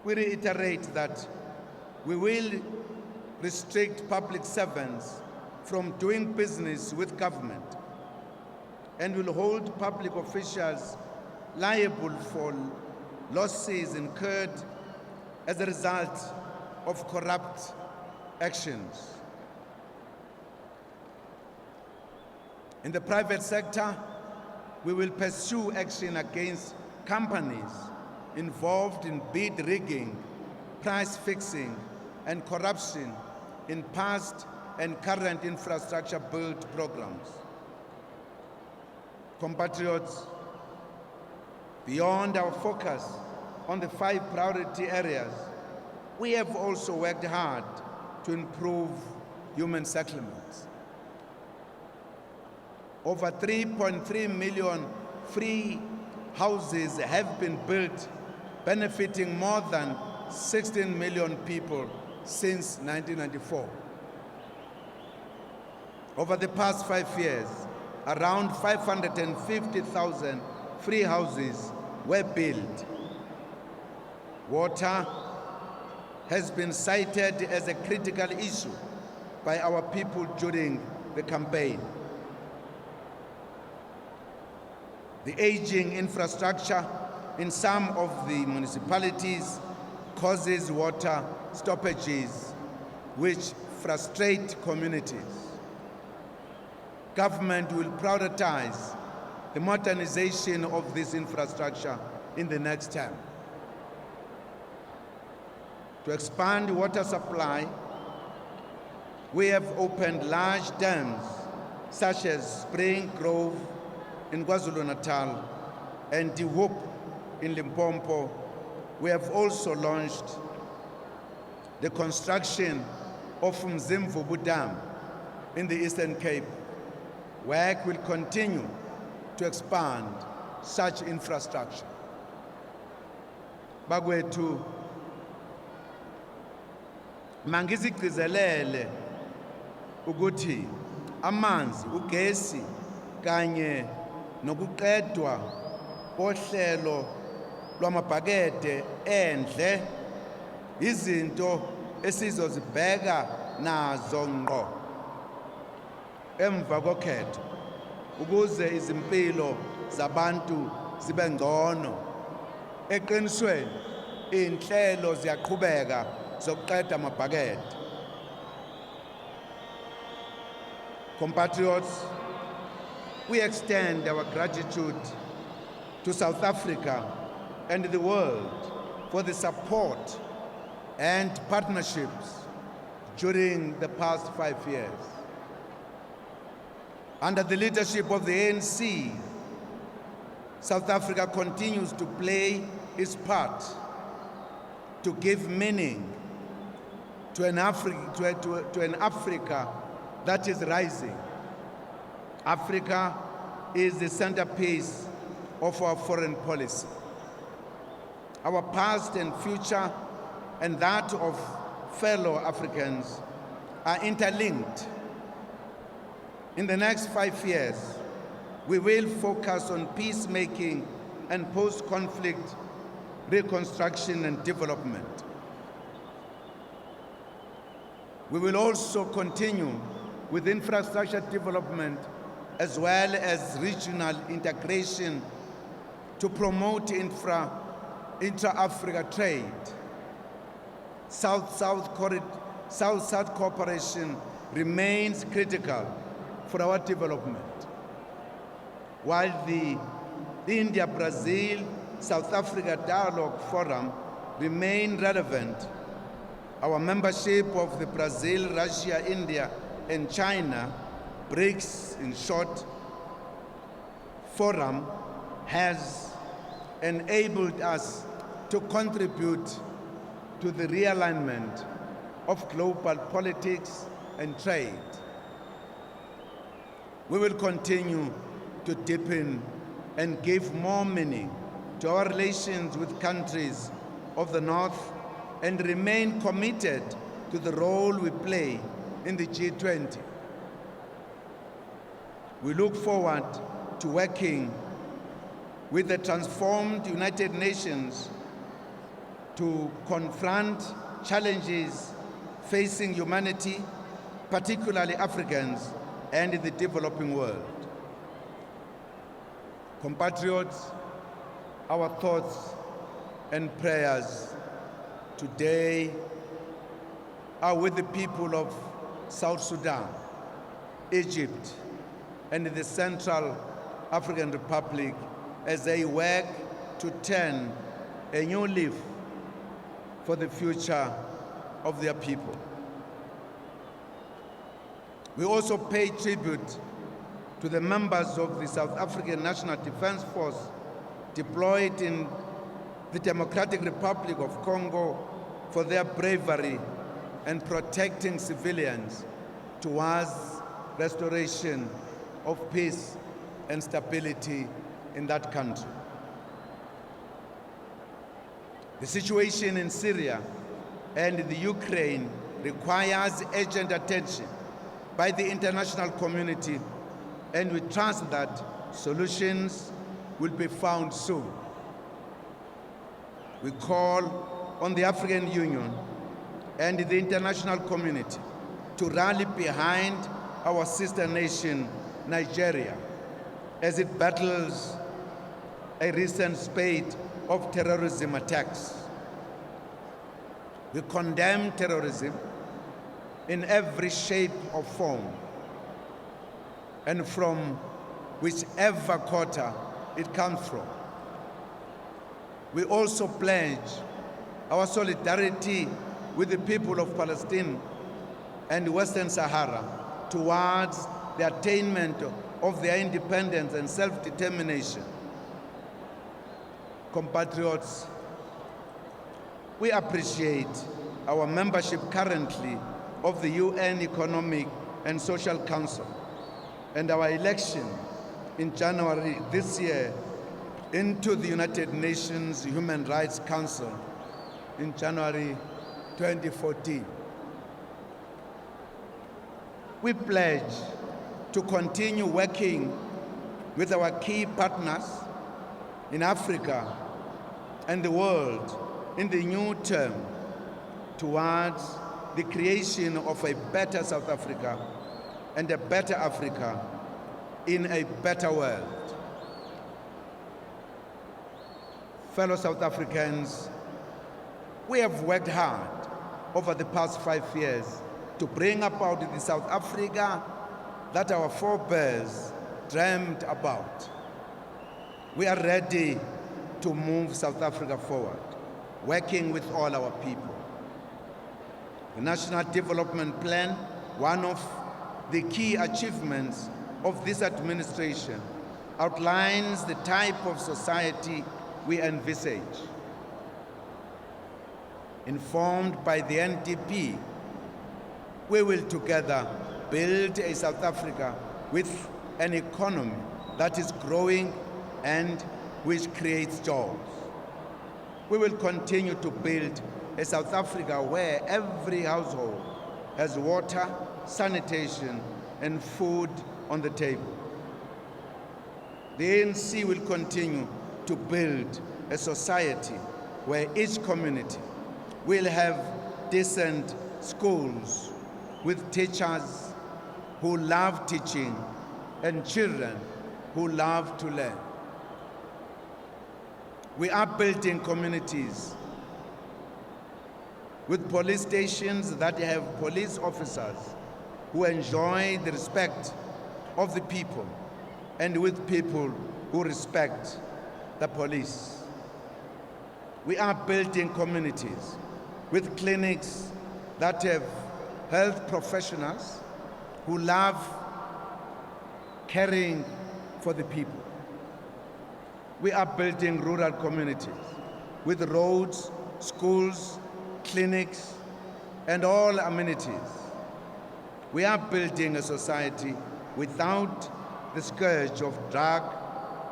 we reiterate that we will restrict public servants from doing business with government and will hold public officials liable for losses incurred as a result of corrupt actions. In the private sector, we will pursue action against companies involved in bid rigging, price fixing, and corruption in past and current infrastructure build programs. Compatriots, beyond our focus on the 5 priority areas, we have also worked hard to improve human settlements. Over 3.3 million free houses have been built, benefiting more than 16 million people since 1994. Over the past 5 years, around 550,000 free houses were built. Water has been cited as a critical issue by our people during the campaign. The aging infrastructure in some of the municipalities causes water stoppages which frustrate communities. Government will prioritize the modernization of this infrastructure in the next term. To expand water supply, we have opened large dams such as Spring Grove in KwaZulu-Natal and De Hoop in Limpopo. We have also launched the construction of Mzimvubu Dam in the Eastern Cape. Work will continue to expand such infrastructure. Bagwethu, mangizigcizelele ukuthi amanzi, ugesi kanye nokuqedwa kohlelo lwamabhakede endle izinto esizozibheka nazo ngqo emva kokhetho ukuze izimpilo zabantu zibe ngcono. Eqinisweni inhlelo ziyaqhubeka zokuqeda amabhakede. Compatriots, we extend our gratitude to South Africa and the world for the support and partnerships during the past 5 years. Under the leadership of the ANC, South Africa continues to play its part to give meaning to an Africa that is rising. Africa is the centerpiece of our foreign policy. Our past and future and that of fellow Africans are interlinked. In the next 5 years, we will focus on peacemaking and post-conflict reconstruction and development. We will also continue with infrastructure development as well as regional integration to promote intra-Africa trade. South-South cooperation remains critical for our development. While the India-Brazil-South Africa Dialogue Forum remain relevant, our membership of the Brazil, Russia, India, and China, BRICS in short, forum has enabled us to contribute to the realignment of global politics and trade. We will continue to deepen and give more meaning to our relations with countries of the North and remain committed to the role we play in the G20. We look forward to working with the transformed United Nations to confront challenges facing humanity, particularly Africans and the developing world. Compatriots, our thoughts and prayers today are with the people of South Sudan, Egypt, and the Central African Republic as they work to turn a new leaf for the future of their people. We also pay tribute to the members of the South African National Defense Force deployed in the Democratic Republic of Congo for their bravery and protecting civilians towards restoration of peace and stability in that country. The situation in Syria and the Ukraine requires urgent attention by the international community, and we trust that solutions will be found soon. We call on the African Union and the international community to rally behind our sister nation, Nigeria, as it battles a recent spate of terrorism attacks. We condemn terrorism in every shape or form, and from whichever quarter it comes from. We also pledge our solidarity with the people of Palestine and Western Sahara towards the attainment of their independence and self-determination. Compatriots, we appreciate our membership currently of the UN Economic and Social Council and our election in January this year into the United Nations Human Rights Council in January 2014. We pledge to continue working with our key partners in Africa and the world in the new term towards the creation of a better South Africa and a better Africa in a better world. Fellow South Africans, we have worked hard over the past 5 years to bring about the South Africa that our forebears dreamed about. We are ready to move South Africa forward, working with all our people. The National Development Plan, one of the key achievements of this administration, outlines the type of society we envisage. Informed by the NDP, we will together build a South Africa with an economy that is growing and which creates jobs. We will continue to build a South Africa where every household has water, sanitation, and food on the table. The ANC will continue to build a society where each community will have decent schools with teachers who love teaching and children who love to learn. We are building communities with police stations that have police officers who enjoy the respect of the people and with people who respect the police. We are building communities with clinics that have health professionals who love caring for the people. We are building rural communities with roads, schools, clinics, and all amenities. We are building a society without the scourge of drug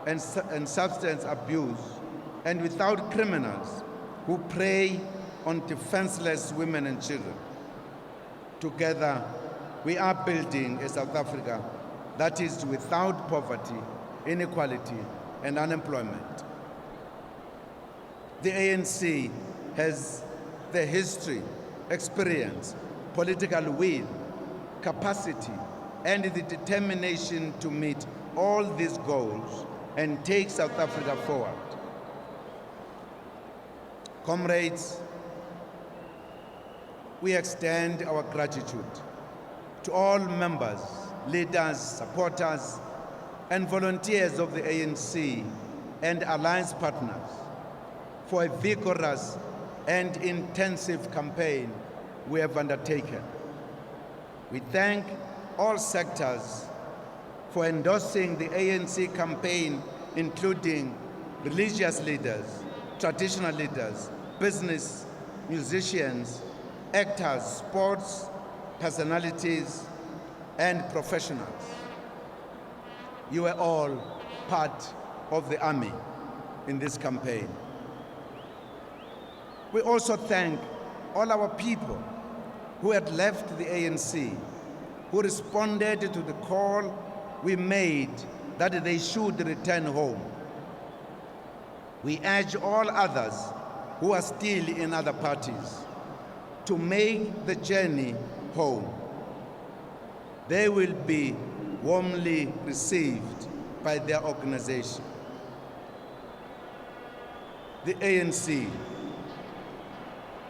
and substance abuse, and without criminals who prey on defenseless women and children. Together, we are building a South Africa that is without poverty, inequality, and unemployment. The ANC has the history, experience, political will, capacity, and the determination to meet all these goals and take South Africa forward. Comrades, we extend our gratitude to all members, leaders, supporters, and volunteers of the ANC and alliance partners for a vigorous and intensive campaign we have undertaken. We thank all sectors for endorsing the ANC campaign, including religious leaders, traditional leaders, business, musicians, actors, sports personalities, and professionals. You were all part of the army in this campaign. We also thank all our people who had left the ANC, who responded to the call we made that they should return home. We urge all others who are still in other parties to make the journey home. They will be warmly received by their organization. The ANC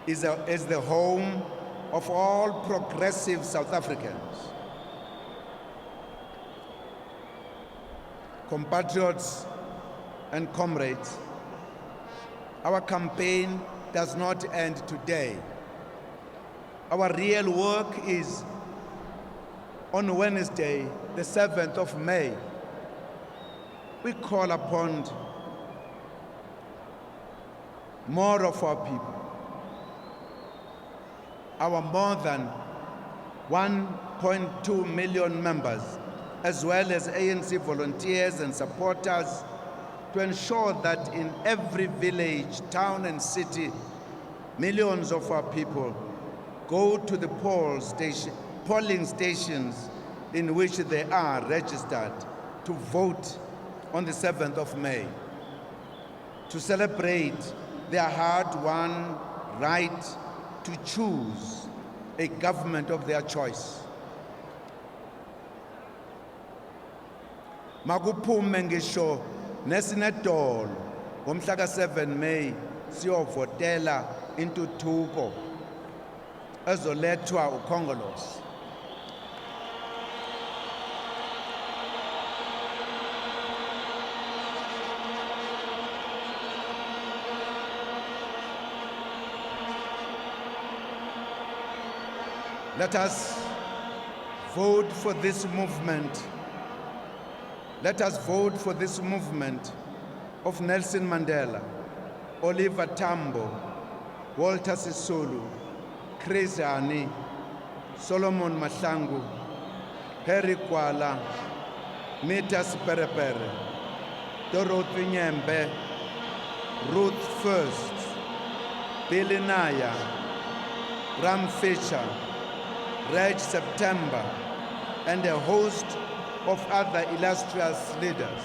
is the home of all progressive South Africans. Compatriots and comrades, our campaign does not end today. Our real work is on Wednesday, the 7th of May. We call upon more of our people, our more than 1.2 million members, as well as ANC volunteers and supporters, to ensure that in every village, town, and city, millions of our people go to the polling stations in which they are registered to vote on the 7th of May, to celebrate their hard-won right to choose a government of their choice. Makuphume ngisho nesinedolo ngomhla ka-7 May siyovotela intuthuko ezolethwa ukhongolose. Let us vote for this movement. Let us vote for this movement of Nelson Mandela, Oliver Tambo, Walter Sisulu, Chris Hani, Solomon Mahlangu, Harry Kwala, Meta Siperepere, Dorothy Nyembe, Ruth First, Billy Naya, Ram Fisher, Reg September, and a host of other illustrious leaders.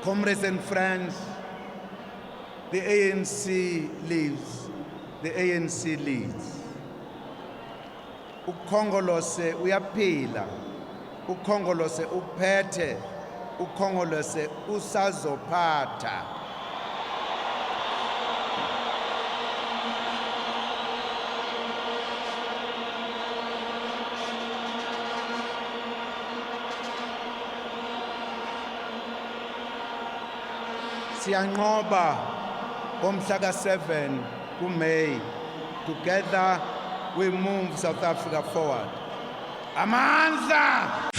Comrades and friends, the ANC lives, the ANC leads. Ukhongolose uyaphila, ukhongolose uphethe, ukhongolose usazophatha. Siyanqoba ngomhla ka-7 kuMay. Together we move South Africa forward. Amandla!